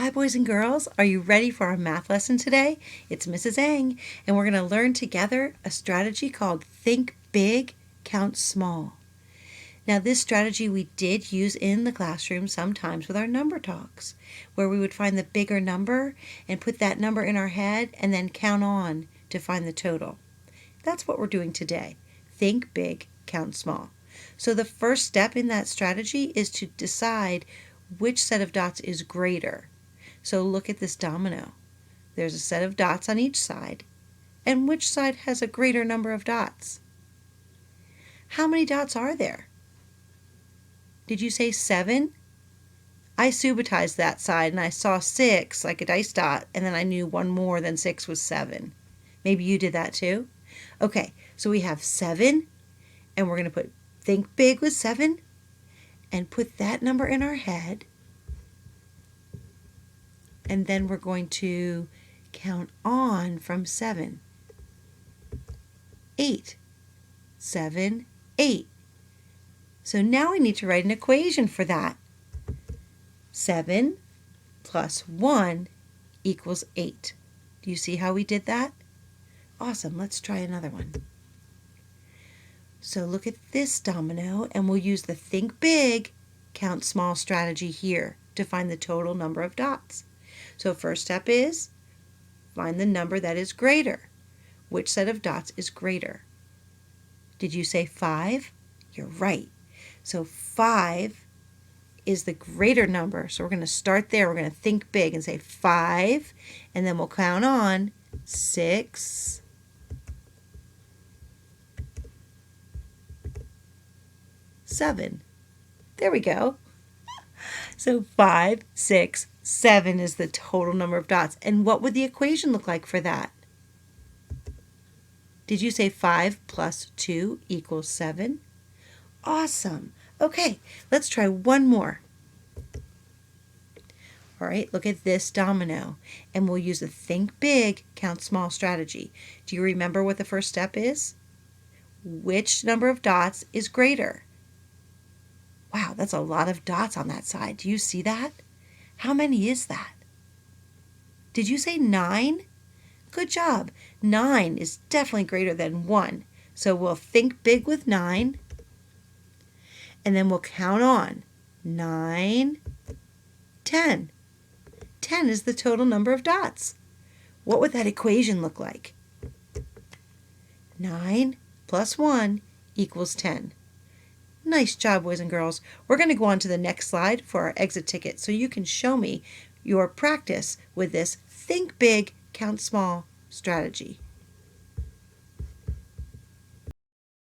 Hi, boys and girls. Are you ready for our math lesson today? It's Mrs. Ang, and we're going to learn together a strategy called Think Big, Count Small. Now, this strategy we did use in the classroom sometimes with our number talks, where we would find the bigger number and put that number in our head and then count on to find the total. That's what we're doing today. Think big, count small. So the first step in that strategy is to decide which set of dots is greater. So look at this domino. There's a set of dots on each side. And which side has a greater number of dots? How many dots are there? Did you say 7? I subitized that side and I saw 6 like a dice dot, and then I knew one more than 6 was 7. Maybe you did that too? Okay, so we have 7, and we're going to think big with 7 and put that number in our head. And then we're going to count on from 7. 8. 7, 8. So now we need to write an equation for that. 7 plus 1 equals 8. Do you see how we did that? Awesome. Let's try another one. So look at this domino, and we'll use the think big, count small strategy here to find the total number of dots. So first step is find the number that is greater. Which set of dots is greater? Did you say 5? You're right. So 5 is the greater number. So we're going to start there. We're going to think big and say 5, and then we'll count on 6, 7. There we go. So 5, 6, 7 is the total number of dots. And what would the equation look like for that? Did you say 5 plus 2 equals 7? Awesome. Okay, let's try one more. All right, look at this domino, and we'll use the think big, count small strategy. Do you remember what the first step is? Which number of dots is greater? Wow, that's a lot of dots on that side. Do you see that? How many is that? Did you say 9? Good job. 9 is definitely greater than 1. So we'll think big with 9, and then we'll count on 9, 10. 10 is the total number of dots. What would that equation look like? 9 plus 1 equals 10. Nice job, boys and girls. We're going to go on to the next slide for our exit ticket so you can show me your practice with this think big, count small strategy.